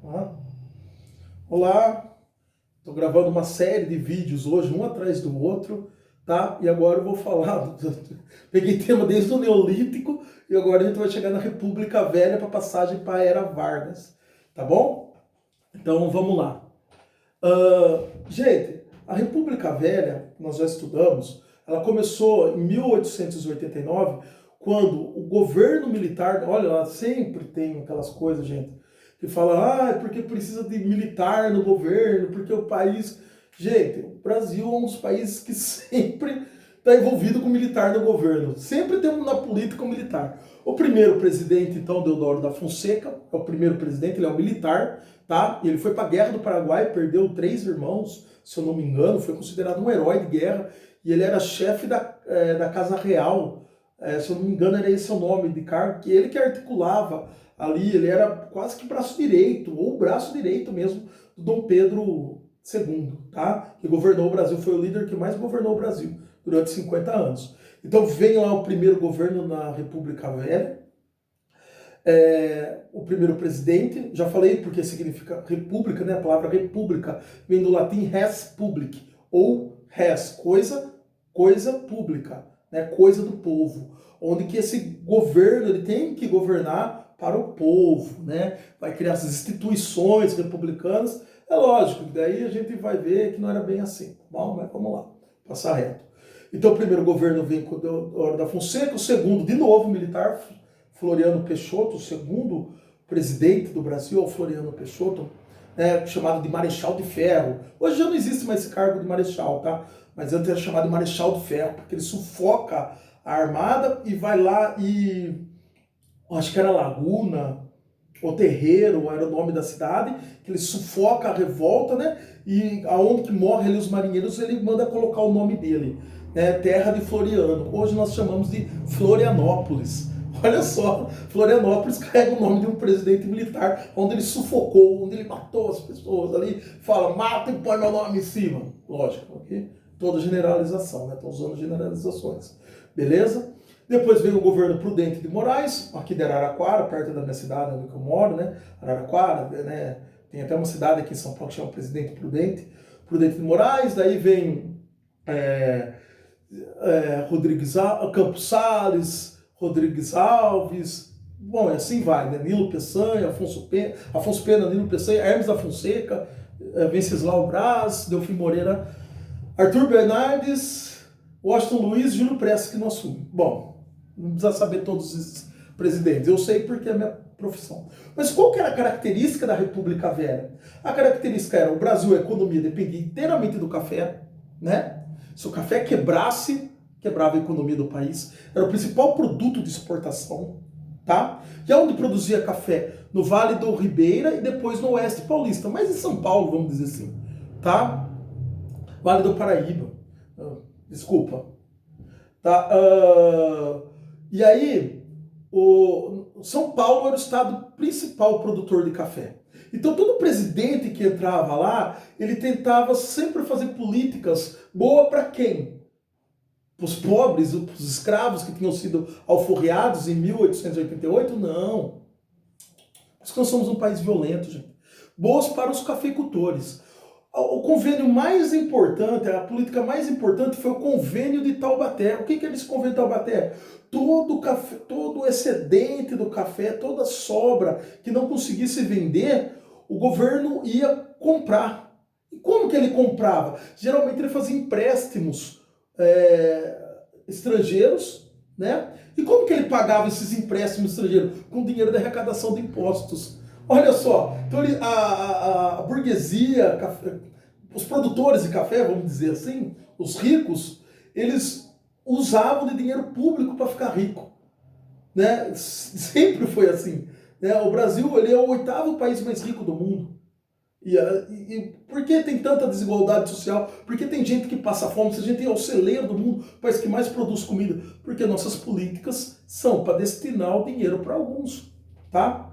Ah, olá, estou gravando uma série de vídeos hoje, um atrás do outro, tá? E agora eu vou falar. Peguei tema desde o Neolítico e agora a gente vai chegar na República Velha para passagem para a Era Vargas, tá bom? Então vamos lá. Gente, a República Velha, que nós já estudamos, ela começou em 1889, quando o governo militar, olha lá, sempre tem aquelas coisas, gente, que fala, é porque precisa de militar no governo, porque o país... Gente, o Brasil é um dos países que sempre está envolvido com militar no governo. Sempre temos na política um militar. O primeiro presidente, então, Deodoro da Fonseca, é o primeiro presidente, ele é um militar, tá? Ele foi para a Guerra do Paraguai, perdeu 3 irmãos, se eu não me engano, foi considerado um herói de guerra, e ele era chefe da Casa Real, se eu não me engano era esse o nome de cargo, que ele que articulava ali, ele era quase que braço direito, ou braço direito mesmo, do Dom Pedro II, tá? Que governou o Brasil, foi o líder que mais governou o Brasil durante 50 anos. Então vem lá o primeiro governo na República Velha, o primeiro presidente, já falei porque significa república, né? A palavra república vem do latim res public, ou res, coisa pública, né? Coisa do povo, onde que esse governo ele tem que governar para o povo, né? Vai criar essas instituições republicanas, é lógico, daí a gente vai ver que não era bem assim, tá bom? Mas vamos lá, passar reto. Então o primeiro governo vem com o Deodoro da Fonseca, o segundo, de novo, militar, Floriano Peixoto, o segundo presidente do Brasil, o Floriano Peixoto, chamado de Marechal de Ferro. Hoje já não existe mais esse cargo de Marechal, tá? Mas antes era chamado de Marechal de Ferro, porque ele sufoca a armada e vai lá e... acho que era Laguna, ou Terreiro, era o nome da cidade, que ele sufoca a revolta, né? E aonde que morre ali os marinheiros, ele manda colocar o nome dele, né? Terra de Floriano. Hoje nós chamamos de Florianópolis. Olha só, Florianópolis carrega o nome de um presidente militar, onde ele sufocou, onde ele matou as pessoas ali, fala, mata e põe meu nome em cima. Lógico, ok? Toda generalização, né? Estou usando generalizações. Beleza? Depois veio o governo Prudente de Moraes, aqui de Araraquara, perto da minha cidade onde eu moro, né? Araraquara, né? Tem até uma cidade aqui em São Paulo que chama Presidente Prudente, Prudente de Moraes, daí vem Campos Salles, Rodrigues Alves, bom, e assim vai, né? Nilo Peçanha, Afonso Pena, Nilo Peçanha, Hermes da Fonseca, Venceslau Braz, Delfim Moreira, Arthur Bernardes, Washington Luiz, Júlio Prestes que não assume. Bom, não precisa saber todos esses presidentes, eu sei porque é a minha profissão. Mas qual que era a característica da República Velha? A característica era, o Brasil, a economia dependia inteiramente do café, né? Se o café quebrasse, quebrava a economia do país. Era o principal produto de exportação, tá? E onde produzia café? No Vale do Ribeira e depois no Oeste Paulista, mas em São Paulo, vamos dizer assim, tá? Vale do Paraíba, desculpa, tá? E aí, o São Paulo era o estado principal produtor de café. Então todo presidente que entrava lá, ele tentava sempre fazer políticas boas para quem? Para os pobres, para os escravos que tinham sido alforreados em 1888? Não. Porque nós somos um país violento, gente. Boas para os cafeicultores. O convênio mais importante, a política mais importante foi o convênio de Taubaté. O que é esse convênio de Taubaté? Todo o excedente do café, toda sobra que não conseguisse vender, o governo ia comprar. E como que ele comprava? Geralmente ele fazia empréstimos estrangeiros, né? E como que ele pagava esses empréstimos estrangeiros? Com dinheiro da arrecadação de impostos. Olha só, então a burguesia, os produtores de café, vamos dizer assim, os ricos, eles usavam de dinheiro público para ficar rico, né? Sempre foi assim, né? O Brasil, ele é o 8º país mais rico do mundo. E por que tem tanta desigualdade social? Por que tem gente que passa fome? Se a gente é o celeiro do mundo, o país que mais produz comida? Porque nossas políticas são para destinar o dinheiro para alguns, tá?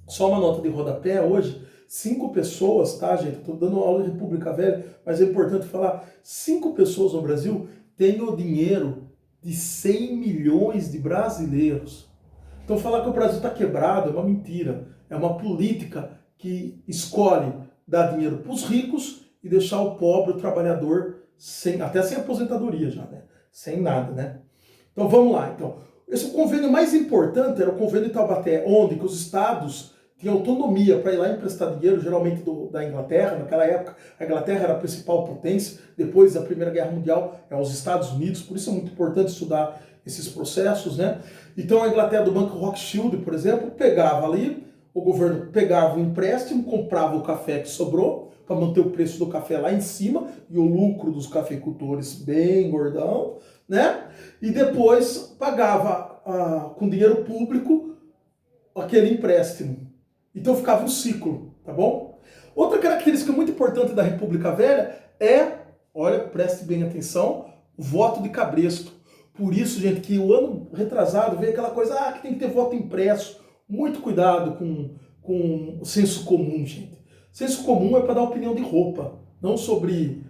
Só uma nota de rodapé hoje, 5 pessoas, tá, gente? Estou dando aula de República Velha, mas é importante falar, 5 pessoas no Brasil têm o dinheiro de 100 milhões de brasileiros. Então falar que o Brasil está quebrado é uma mentira, é uma política que escolhe dar dinheiro para os ricos e deixar o pobre, o trabalhador, até sem aposentadoria já, né? Sem nada, né? Então vamos lá. Então, esse convênio mais importante era o convênio de Taubaté, onde que os estados tinham autonomia para ir lá emprestar dinheiro, geralmente da Inglaterra. Naquela época, a Inglaterra era a principal potência. Depois da Primeira Guerra Mundial, é os Estados Unidos. Por isso é muito importante estudar esses processos, né? Então a Inglaterra, do Banco Rothschild, por exemplo, pegava ali, o governo pegava o empréstimo, comprava o café que sobrou, para manter o preço do café lá em cima e o lucro dos cafeicultores bem gordão, né? E depois pagava com dinheiro público aquele empréstimo. Então ficava um ciclo, tá bom? Outra característica muito importante da República Velha é, olha, preste bem atenção, o voto de cabresto. Por isso, gente, que o ano retrasado veio aquela coisa, que tem que ter voto impresso. Muito cuidado com o senso comum, gente. Senso comum é para dar opinião de roupa, não sobre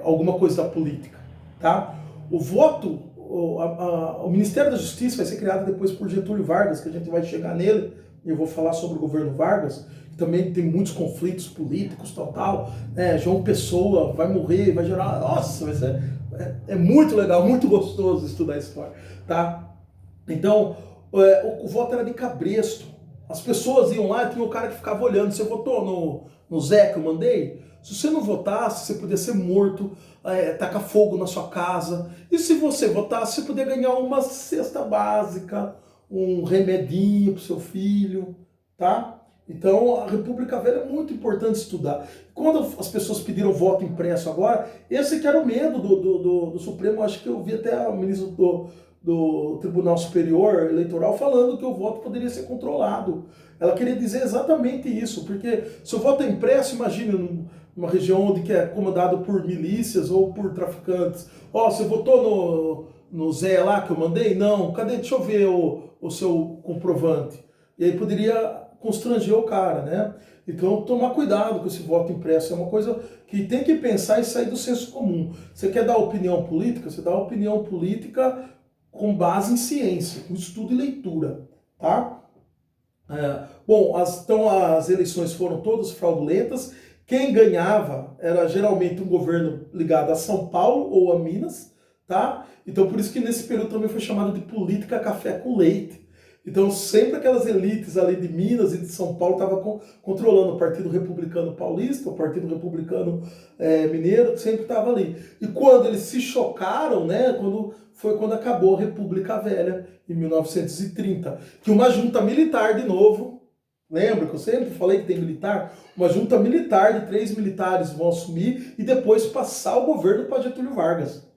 alguma coisa da política, tá? O voto, o Ministério da Justiça vai ser criado depois por Getúlio Vargas, que a gente vai chegar nele, e eu vou falar sobre o governo Vargas, que também tem muitos conflitos políticos, tal, né? João Pessoa vai morrer, vai gerar... Nossa, vai ser... É muito legal, muito gostoso estudar a história, tá? Então, o voto era de cabresto. As pessoas iam lá e tinha o cara que ficava olhando. Você votou no Zé que eu mandei? Se você não votasse, você podia ser morto, tacar fogo na sua casa. E se você votasse, você podia ganhar uma cesta básica, um remedinho para o seu filho, tá? Então, a República Velha é muito importante estudar. Quando as pessoas pediram voto impresso agora, esse que era o medo do Supremo. Acho que eu vi até o ministro do Tribunal Superior Eleitoral falando que o voto poderia ser controlado. Ela queria dizer exatamente isso, porque se o voto é impresso, imagine numa região onde que é comandado por milícias ou por traficantes. Você votou no Zé lá que eu mandei? Não, cadê? Deixa eu ver o seu comprovante. E aí poderia constranger o cara, né? Então, tomar cuidado com esse voto impresso. É uma coisa que tem que pensar e sair do senso comum. Você quer dar opinião política? Você dá opinião política com base em ciência, com estudo e leitura, tá? Então as eleições foram todas fraudulentas. Quem ganhava era geralmente um governo ligado a São Paulo ou a Minas, tá? Então por isso que nesse período também foi chamado de política café com leite. Então sempre aquelas elites ali de Minas e de São Paulo estavam controlando o Partido Republicano Paulista, o Partido Republicano Mineiro, sempre estava ali. E quando eles se chocaram, né, foi quando acabou a República Velha, em 1930, que uma junta militar de novo, lembra que eu sempre falei que tem militar? Uma junta militar de 3 militares vão assumir e depois passar o governo para Getúlio Vargas.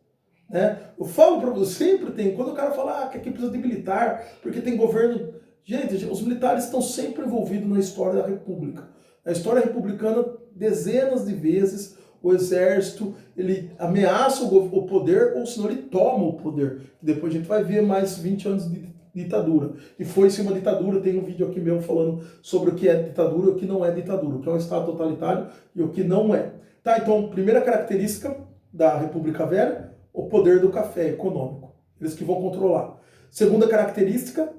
Eu falo para você, sempre tem, quando o cara fala que aqui precisa de militar, porque tem governo... Gente, os militares estão sempre envolvidos na história da República. Na história republicana, dezenas de vezes, o exército, ele ameaça o poder, ou senão ele toma o poder. Depois a gente vai ver mais 20 anos de ditadura. E foi-se uma ditadura, tem um vídeo aqui meu falando sobre o que é ditadura e o que não é ditadura, o que é um estado totalitário e o que não é. Tá, então, primeira característica da República Velha, o poder do café econômico. Eles que vão controlar. Segunda característica,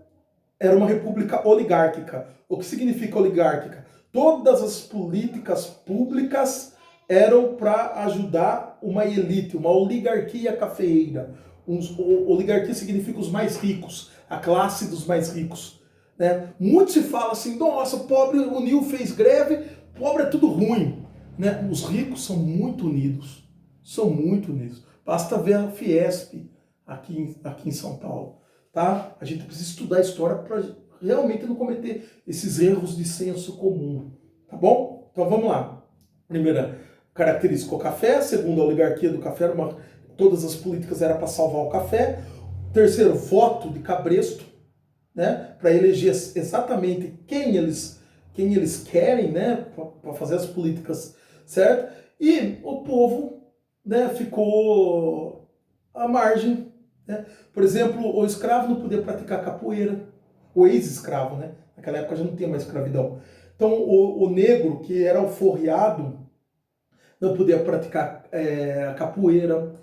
era uma república oligárquica. O que significa oligárquica? Todas as políticas públicas eram para ajudar uma elite, uma oligarquia cafeeira. Oligarquia significa os mais ricos, a classe dos mais ricos. Né? Muito se fala assim, nossa, pobre, o Nil fez greve, pobre é tudo ruim. Né? Os ricos são muito unidos. São muito unidos. Basta ver a Fiesp aqui em São Paulo. Tá? A gente precisa estudar a história para realmente não cometer esses erros de senso comum. Tá bom? Então vamos lá. Primeira característica, o café. Segunda, a oligarquia do café. Todas as políticas eram para salvar o café. Terceiro, voto de cabresto, né? Para eleger exatamente quem eles querem, né? Para fazer as políticas certas. E o povo, né, ficou à margem. Né? Por exemplo, o escravo não podia praticar capoeira. O ex-escravo, né? Naquela época já não tinha mais escravidão. Então o negro, que era alforriado, não podia praticar a capoeira.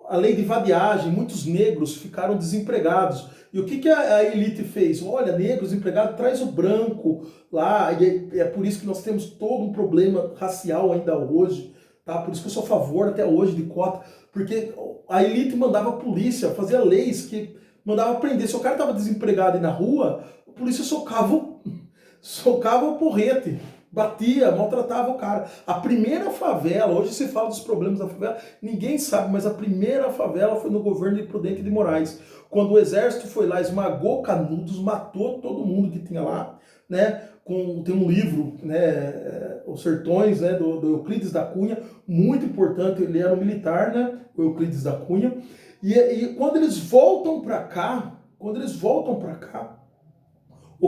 a lei de vadiagem, muitos negros ficaram desempregados. E o que, que a elite fez? Olha, negros empregados, traz o branco lá, e é por isso que nós temos todo um problema racial ainda hoje, tá? Por isso que eu sou a favor até hoje de cota, porque a elite mandava a polícia, fazia leis que mandava prender. Se o cara estava desempregado e na rua, a polícia socava o porrete, batia, maltratava o cara. A primeira favela, hoje se fala dos problemas da favela, ninguém sabe, mas a primeira favela foi no governo de Prudente de Moraes, quando o exército foi lá, esmagou Canudos, matou todo mundo que tinha lá, né? Tem um livro, né, Os Sertões, né, do Euclides da Cunha, muito importante, ele era um militar, né, o Euclides da Cunha, e quando eles voltam para cá, o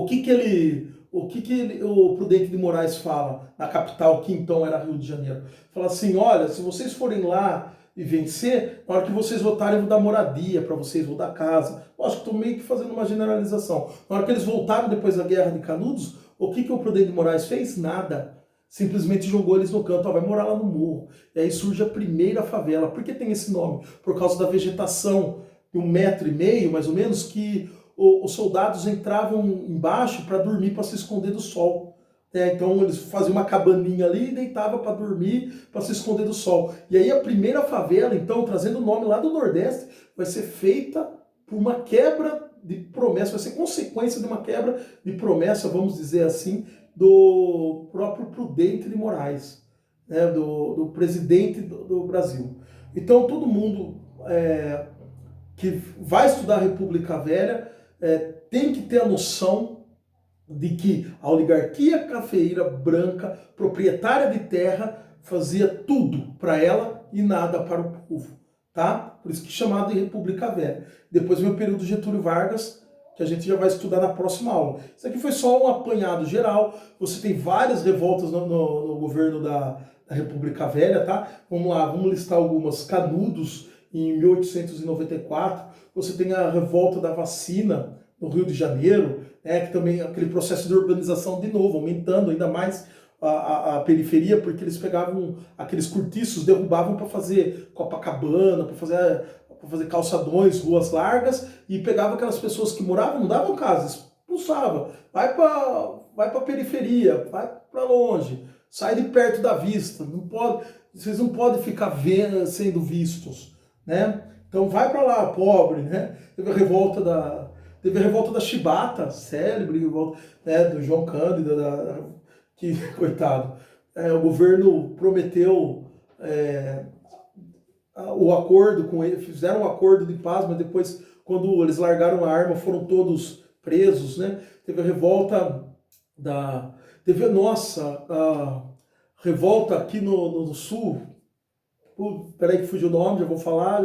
que o Prudente de Moraes fala na capital, que então era Rio de Janeiro? Fala assim, olha, se vocês forem lá e vencer, na hora que vocês votarem, eu vou dar moradia para vocês, vou dar casa. Lógico que estou meio que fazendo uma generalização. Na hora que eles voltaram depois da Guerra de Canudos, o que o Prudente de Moraes fez? Nada. Simplesmente jogou eles no canto, ó, vai morar lá no morro. E aí surge a primeira favela. Por que tem esse nome? Por causa da vegetação de 1,5 m, mais ou menos, que os soldados entravam embaixo para dormir, para se esconder do sol. Então eles faziam uma cabaninha ali e deitavam para dormir, para se esconder do sol. E aí a primeira favela, então, trazendo o nome lá do Nordeste, vai ser feita por uma quebra de promessa, vai ser consequência de uma quebra de promessa, vamos dizer assim, do próprio Prudente de Moraes, né, do presidente do Brasil. Então todo mundo que vai estudar a República Velha tem que ter a noção de que a oligarquia cafeeira branca, proprietária de terra, fazia tudo para ela e nada para o povo, tá? Por isso que é chamado de República Velha. Depois vem o período Getúlio Vargas, que a gente já vai estudar na próxima aula. Isso aqui foi só um apanhado geral. Você tem várias revoltas no governo da República Velha, tá? Vamos lá, vamos listar algumas. Canudos, em 1894. Você tem a revolta da vacina no Rio de Janeiro, que também aquele processo de urbanização de novo, aumentando ainda mais a periferia, porque eles pegavam aqueles cortiços, derrubavam para fazer Copacabana, para fazer calçadões, ruas largas, e pegava aquelas pessoas que moravam, não davam casa, expulsava, vai para a periferia, vai para longe, sai de perto da vista, vocês não podem ficar sendo vistos, né? Então vai para lá, pobre, né? Teve a revolta da Chibata, célebre revolta, né, do João Cândido, que, coitado, o governo prometeu o acordo com ele, fizeram um acordo de paz, mas depois, quando eles largaram a arma, foram todos presos, né? Teve a revolta a revolta aqui no sul, peraí que fugiu o nome, já vou falar,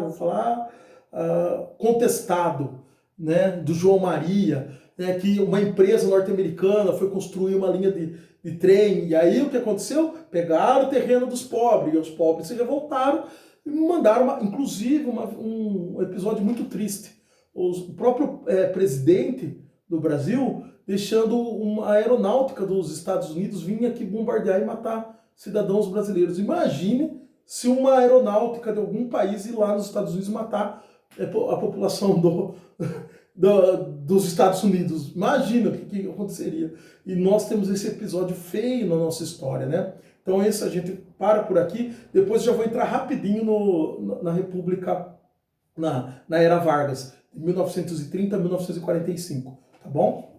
Contestado, né, do João Maria, né, que uma empresa norte-americana foi construir uma linha de trem, e aí o que aconteceu? Pegaram o terreno dos pobres, e os pobres se revoltaram e mandaram, inclusive, um episódio muito triste. O próprio presidente do Brasil deixando uma aeronáutica dos Estados Unidos vir aqui bombardear e matar cidadãos brasileiros. Imagine se uma aeronáutica de algum país ir lá nos Estados Unidos matar a população dos Estados Unidos. Imagina o que aconteceria. E nós temos esse episódio feio na nossa história, né? Então a gente para por aqui. Depois já vou entrar rapidinho na República, na Era Vargas, de 1930 a 1945, tá bom?